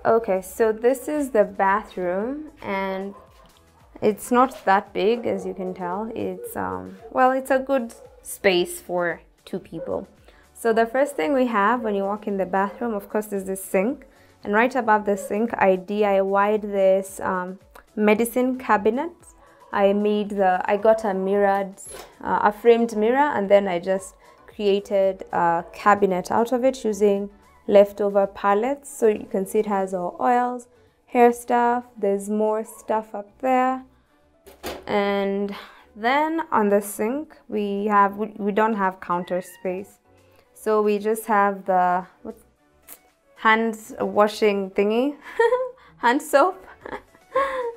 Okay, so this is the bathroom, and it's not that big, as you can tell. It's well, it's a good space for 2 people. So the first thing we have when you walk in the bathroom, of course, is the sink. And right above the sink, I DIY'd this medicine cabinet. I got a framed mirror, and then I just created a cabinet out of it using leftover palettes. So you can see it has all oils, hair stuff. There's more stuff up there. And then on the sink, we don't have counter space. So we just have the hand washing thingy, hand soap.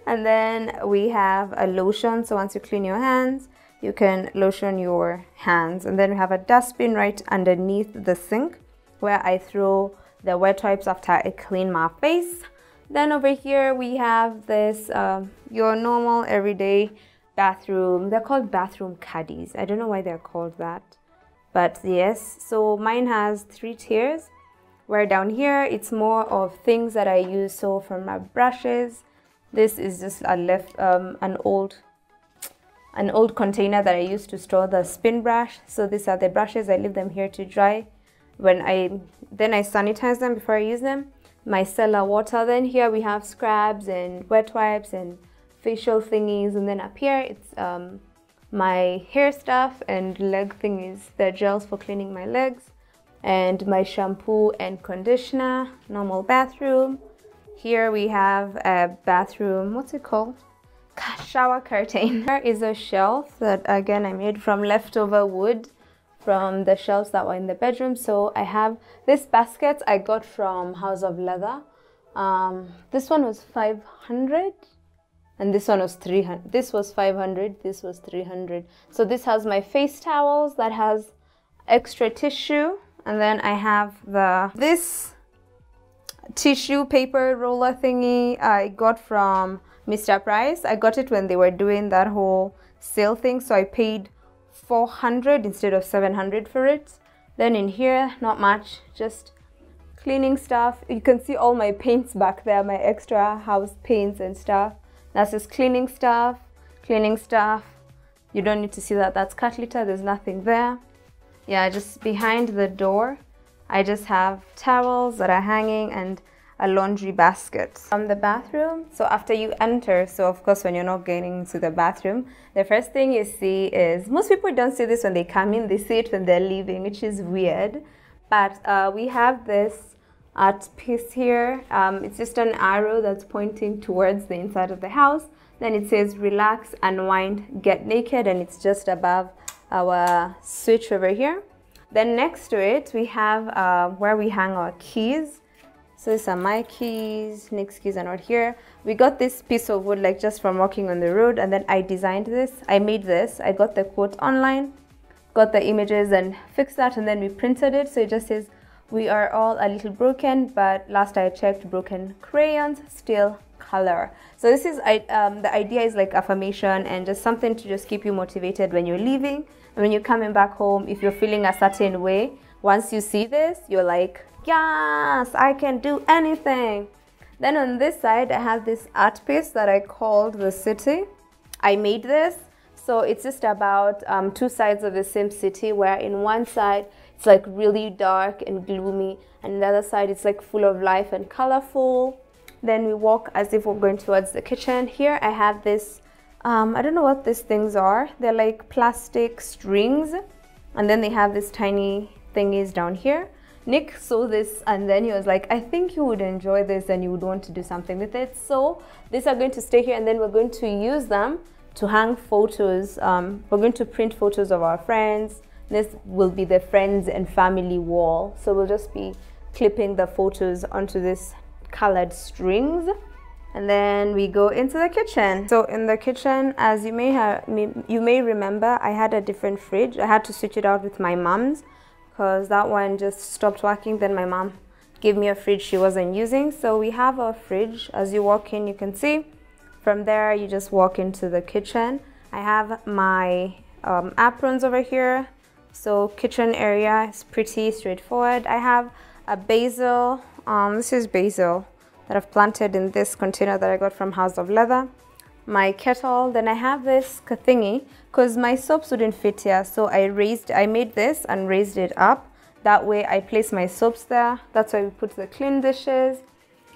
And then we have a lotion. So once you clean your hands, you can lotion your hands. And then we have a dustbin right underneath the sink where I throw the wet wipes after I clean my face. Then over here we have this, your normal everyday bathroom. They're called bathroom caddies. I don't know why they're called that, but yes. So mine has 3 tiers, where down here it's more of things that I use. So for my brushes, this is just an old container that I used to store the spin brush. So these are the brushes. I leave them here to dry. Then I sanitize them before I use them. My cellar water. Then here we have scrubs and wet wipes and facial thingies. And then up here it's my hair stuff and leg thingies. The gels for cleaning my legs, and my shampoo and conditioner. Normal bathroom. Here we have a bathroom, what's it called? Shower curtain. Here is a shelf that again I made from leftover wood from the shelves that were in the bedroom. So I have this basket I got from House of Leather. This one was 500 and this one was 300. This was 500, this was 300. So this has my face towels, that has extra tissue, and then I have this tissue paper roller thingy I got from Mr. Price. I got it when they were doing that whole sale thing, so I paid 400 instead of 700 for it. Then in here, not much, just cleaning stuff. You can see all my paints back there, my extra house paints and stuff. That's just cleaning stuff, cleaning stuff. You don't need to see that, that's cat litter, there's nothing there. Yeah, just behind the door, I just have towels that are hanging and a laundry basket. From the bathroom, so after you enter, so of course when you're not getting to the bathroom, the first thing you see is, most people don't see this when they come in, they see it when they're leaving, which is weird. But we have this art piece here. It's just an arrow that's pointing towards the inside of the house. Then it says relax, unwind, get naked, and it's just above our switch over here. Then next to it we have where we hang our keys. So these are my keys, Nick's keys are not here. We got this piece of wood like just from walking on the road, and then I designed this. I made this. I got the quote online, got the images and fixed that, and then we printed it. So it just says, we are all a little broken, but last I checked, broken crayons still color. So this is the idea is like affirmation and just something to just keep you motivated when you're leaving. And when you're coming back home, if you're feeling a certain way, once you see this, you're like, yes, I can do anything. Then on this side, I have this art piece that I called the city. I made this. So it's just about 2 sides of the same city, where in one side, it's like really dark and gloomy, and the other side, it's like full of life and colorful. Then we walk as if we're going towards the kitchen. Here I have this, I don't know what these things are. They're like plastic strings. And then they have this tiny thingies down here. Nick saw this and then he was like, I think you would enjoy this and you would want to do something with it. So these are going to stay here, and then we're going to use them to hang photos. We're going to print photos of our friends. This will be the friends and family wall. So we'll just be clipping the photos onto this colored strings. And then we go into the kitchen. So in the kitchen, as you may remember, I had a different fridge. I had to switch it out with my mom's because that one just stopped working. Then my mom gave me a fridge she wasn't using. So we have a fridge. As you walk in, you can see. From there, you just walk into the kitchen. I have my aprons over here. So kitchen area is pretty straightforward. I have a basil. This is basil that I've planted in this container that I got from House of Leather. My kettle, then I have this thingy because my soaps wouldn't fit here, so I made this and raised it up. That way I place my soaps there. That's why we put the clean dishes.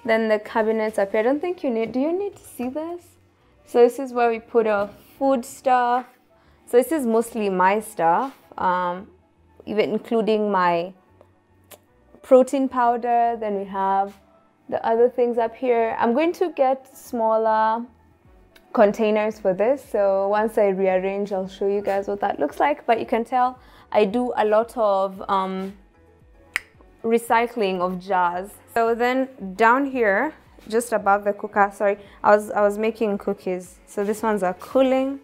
Then the cabinets up here. I don't think do you need to see this? So this is where we put our food stuff. So this is mostly my stuff, even including my protein powder. Then we have the other things up here. I'm going to get smaller containers for this, so once I rearrange I'll show you guys what that looks like. But you can tell I do a lot of recycling of jars. So then down here, just above the cooker, sorry, I was making cookies. So these ones are cooling,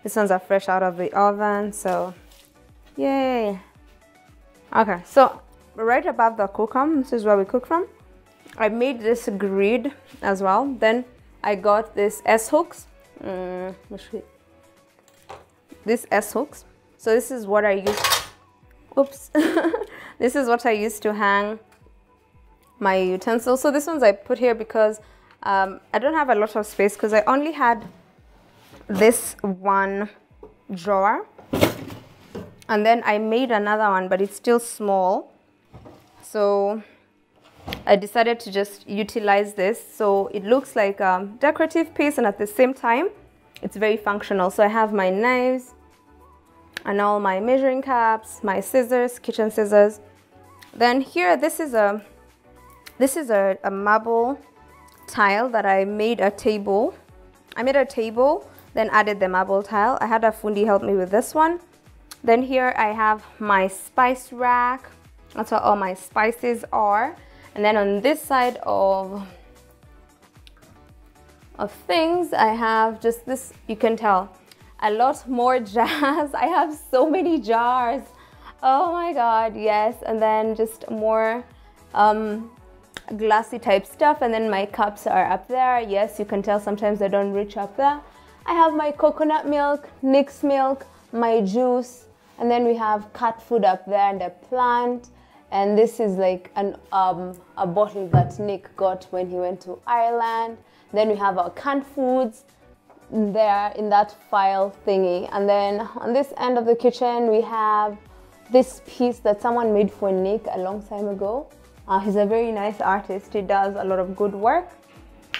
these ones are fresh out of the oven, so yay. Okay, so right above the cooker, this is where we cook from. I made this grid as well. Then I got this S-hooks. This S-hooks. So this is what I use. Oops. This is what I used to hang my utensils. So this ones I put here because I don't have a lot of space, because I only had this one drawer, and then I made another one, but it's still small. So I decided to just utilize this, so it looks like a decorative piece, and at the same time it's very functional. So I have my knives and all my measuring cups, my scissors, kitchen scissors. Then here, this is a marble tile that I made a table. I made a table, then added the marble tile. I had a fundi help me with this one. Then here I have my spice rack. That's where all my spices are. And then on this side of things, I have just this, you can tell, a lot more jars. I have so many jars. Oh my God, yes. And then just more glassy type stuff. And then my cups are up there. Yes, you can tell sometimes I don't reach up there. I have my coconut milk, Nick's milk, my juice. And then we have cat food up there and a plant. And this is like a bottle that Nick got when he went to Ireland. Then we have our canned foods there in that file thingy. And then on this end of the kitchen, we have this piece that someone made for Nick a long time ago. He's a very nice artist. He does a lot of good work.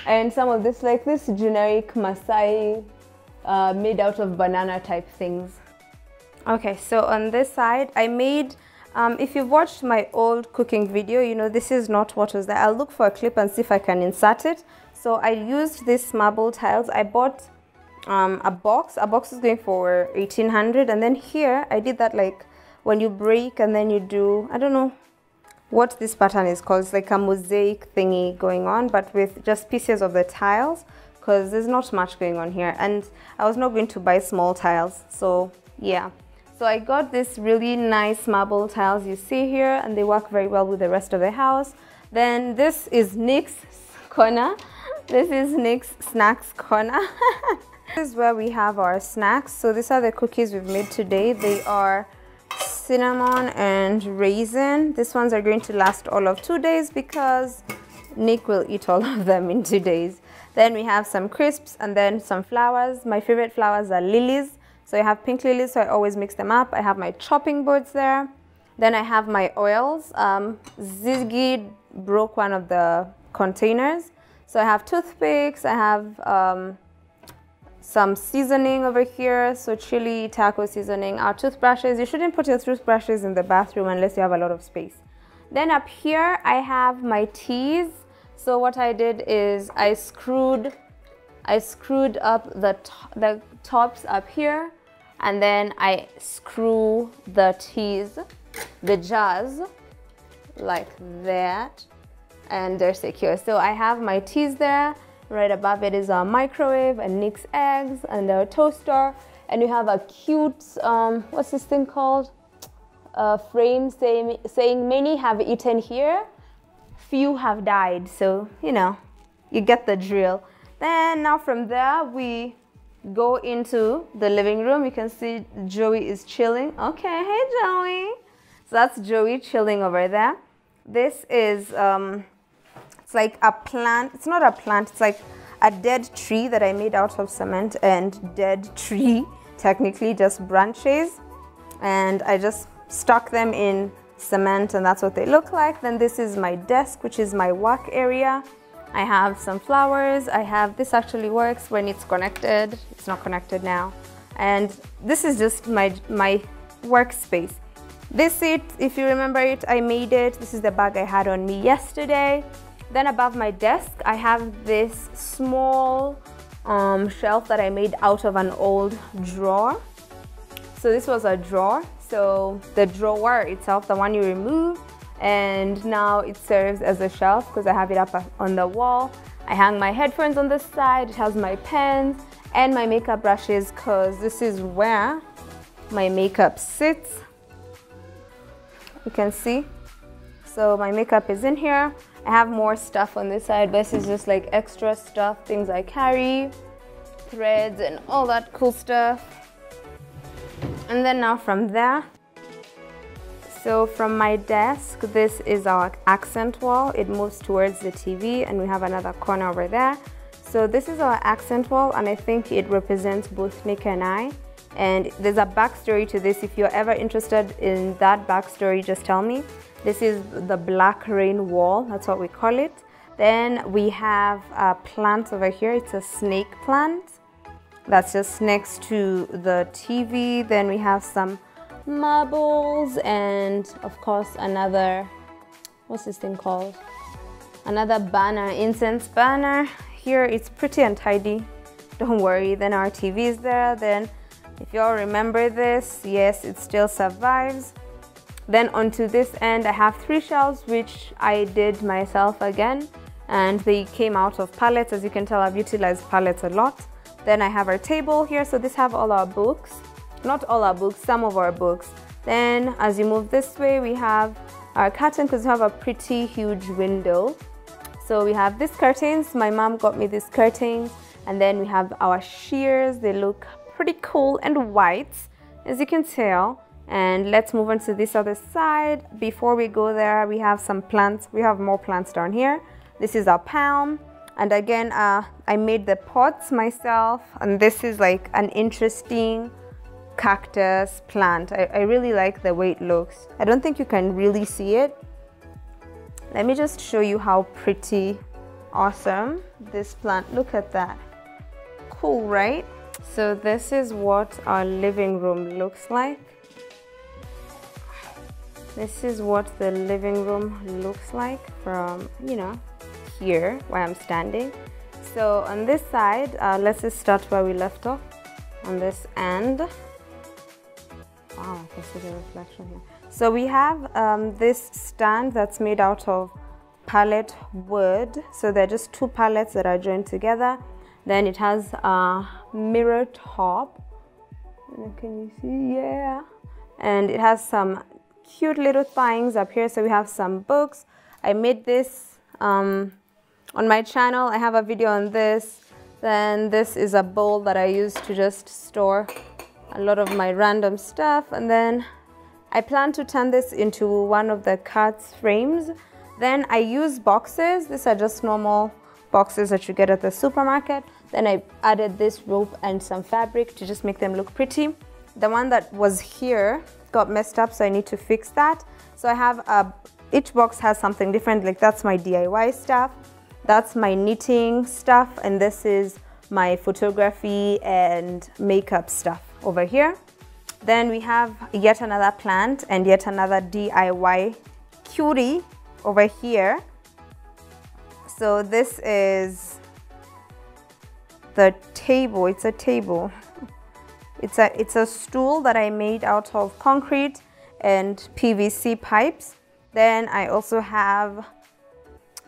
And some of this, like this generic Masai made out of banana type things. Okay, so on this side, I made, if you've watched my old cooking video, you know this is not what was there. I'll look for a clip and see if I can insert it. So I used these marble tiles. I bought a box. A box is going for 1800, and then here I did that, like when you break and then you do, I don't know what this pattern is called. It's like a mosaic thingy going on, but with just pieces of the tiles, because there's not much going on here, and I was not going to buy small tiles, so yeah. So I got this really nice marble tiles you see here, and they work very well with the rest of the house. Then this is Nick's corner. This is Nick's snacks corner. This is where we have our snacks. So these are the cookies we've made today. They are cinnamon and raisin. These ones are going to last all of 2 days because Nick will eat all of them in 2 days. Then we have some crisps and then some flowers. My favorite flowers are lilies. So I have pink lilies, so I always mix them up. I have my chopping boards there. Then I have my oils. Ziggy broke one of the containers. So I have toothpicks, I have some seasoning over here, so chili, taco seasoning. Our toothbrushes, you shouldn't put your toothbrushes in the bathroom unless you have a lot of space. Then up here, I have my teas. So what I did is I screwed up the tops up here, and then I screw the teas, the jars, like that, and they're secure. So I have my teas there. Right above it is a microwave and Nick's eggs and a toaster, and you have a cute what's this thing called, frame saying many have eaten here, few have died. So you know, you get the drill. Then now from there we go into the living room. You can see Joey is chilling. Okay, hey Joey. So that's Joey chilling over there. This is it's It's like a plant. It's not a plant. It's like a dead tree that I made out of cement and dead tree, technically just branches. And I just stuck them in cement and that's what they look like. Then this is my desk, which is my work area. I have some flowers. I have, this actually works when it's connected. It's not connected now. And this is just my workspace. This seat, if you remember it, I made it. This is the bag I had on me yesterday. Then above my desk, I have this small shelf that I made out of an old drawer. So this was a drawer. So the drawer itself, the one you remove, and now it serves as a shelf because I have it up on the wall. I hang my headphones on this side. It has my pens and my makeup brushes because this is where my makeup sits. You can see. So my makeup is in here. I have more stuff on this side. This is just like extra stuff, things I carry, threads and all that cool stuff. And then now from there, so from my desk, this is our accent wall. It moves towards the TV and we have another corner over there. So this is our accent wall and I think it represents both Nick and I. And there's a backstory to this. If you're ever interested in that backstory, just tell me. This is the black rain wall, that's what we call it. Then we have a plant over here. It's a snake plant. That's just next to the TV. Then we have some marbles and of course another, what's this thing called? Another banner, incense banner. Here it's pretty untidy, don't worry. Then our TV is there. Then if y'all remember this, yes, it still survives. Then onto this end, I have 3 shelves, which I did myself again. And they came out of pallets. As you can tell, I've utilized pallets a lot. Then I have our table here. So this have all our books. Not all our books, some of our books. Then as you move this way, we have our curtain because we have a pretty huge window. So we have these curtains. My mom got me these curtains. And then we have our shears. They look pretty cool and white, as you can tell. And let's move on to this other side. Before we go there, we have some plants. We have more plants down here. This is our palm. And again, I made the pots myself. And this is like an interesting cactus plant. I really like the way it looks. I don't think you can really see it. Let me just show you how pretty awesome this plant. Look at that. Cool, right? So this is what our living room looks like. This is what the living room looks like from, you know, here where I'm standing. So on this side, let's just start where we left off. On this end. Wow, I can see the reflection here. So we have this stand that's made out of pallet wood. So they're just 2 pallets that are joined together. Then it has a mirror top. Can you see? Yeah. And it has some cute little things up here. So we have some books. I made this on my channel. I have a video on this. Then this is a bowl that I use to just store a lot of my random stuff. And then I plan to turn this into one of the cat's frames. Then I use boxes. These are just normal boxes that you get at the supermarket. Then I added this rope and some fabric to just make them look pretty. The one that was here got messed up, so I need to fix that. So I have each box has something different. Like that's my DIY stuff, that's my knitting stuff, and this is my photography and makeup stuff over here. Then we have yet another plant and yet another DIY cutie over here. So this is the table. It's a table. It's a stool that I made out of concrete and PVC pipes. Then I also have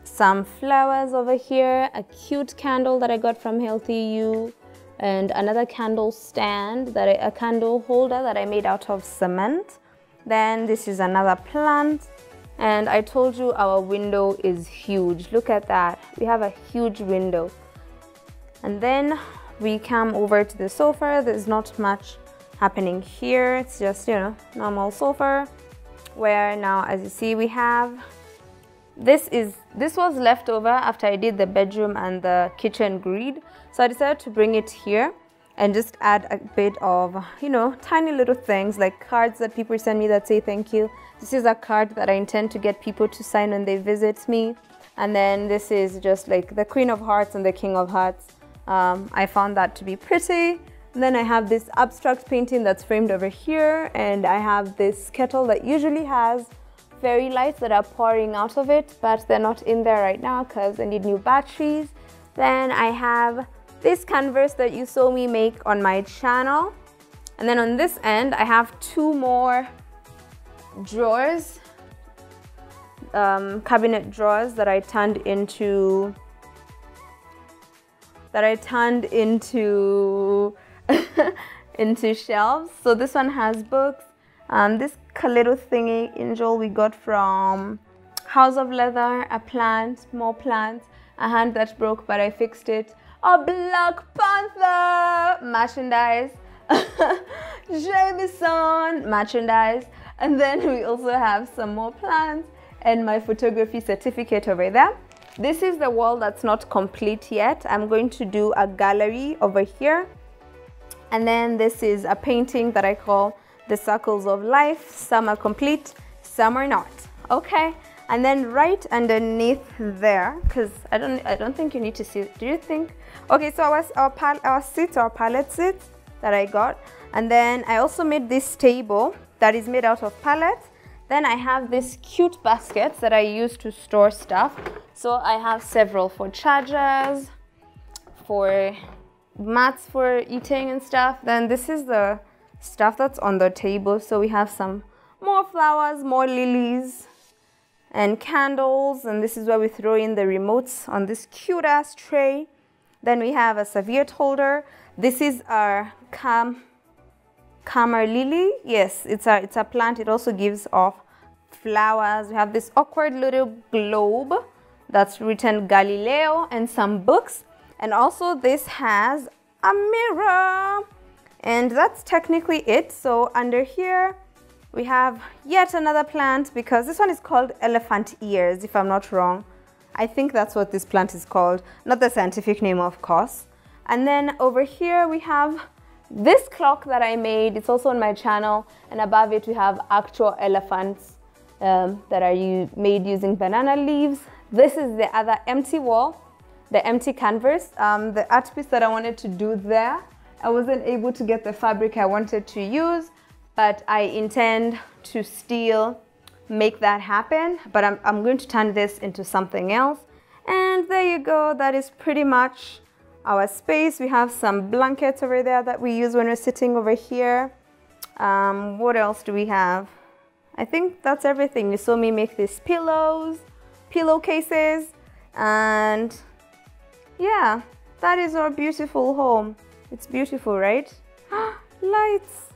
some flowers over here, a cute candle that I got from Healthy You, and another candle stand, a candle holder that I made out of cement. Then this is another plant. And I told you our window is huge. Look at that. We have a huge window. And then we come over to the sofa. There's not much happening here. It's just, you know, normal sofa. Where now, as you see, we have this was left over after I did the bedroom and the kitchen grid, so I decided to bring it here and just add a bit of, you know, tiny little things like cards that people send me that say thank you. This is a card that I intend to get people to sign when they visit me. And then this is just like the Queen of Hearts and the King of Hearts. I found that to be pretty. And then I have this abstract painting that's framed over here, and I have this kettle that usually has fairy lights that are pouring out of it, but they're not in there right now because I need new batteries. Then I have this canvas that you saw me make on my channel. And then on this end, I have two more drawers, cabinet drawers that I turned into into shelves. So this one has books. This little thingy angel we got from House of Leather, a plant, more plants, a hand that broke but I fixed it, a Black Panther merchandise, Jameson merchandise, and then we also have some more plants and my photography certificate over there. This is the wall that's not complete yet. I'm going to do a gallery over here. And then this is a painting that I call the Circles of Life. Some are complete, some are not. Okay. And then right underneath there, because I don't think you need to see it. Do you think? Okay, so our palette seats that I got. And then I also made this table that is made out of pallets. Then I have these cute baskets that I use to store stuff. So I have several for chargers, for mats for eating and stuff. Then this is the stuff that's on the table. So we have some more flowers, more lilies, and candles. And this is where we throw in the remotes on this cute ass tray. Then we have a serviette holder. This is our Camera lily. Yes, it's a plant. It also gives off flowers. We have this awkward little globe that's written Galileo and some books. And also this has a mirror. And that's technically it. So under here we have yet another plant, because this one is called elephant ears, if I'm not wrong. I think that's what this plant is called, not the scientific name, of course. And then over here we have this clock that I made. It's also on my channel, and above it we have actual elephants that are made using banana leaves. This is the other empty wall, the empty canvas, the art piece that I wanted to do there. I wasn't able to get the fabric I wanted to use, but I intend to still make that happen. But I'm going to turn this into something else. And there you go. That is pretty much our space. We have some blankets over there that we use when we're sitting over here. What else do we have? I think that's everything. You saw me make these pillows, pillowcases, and yeah, that is our beautiful home. It's beautiful, right? Lights.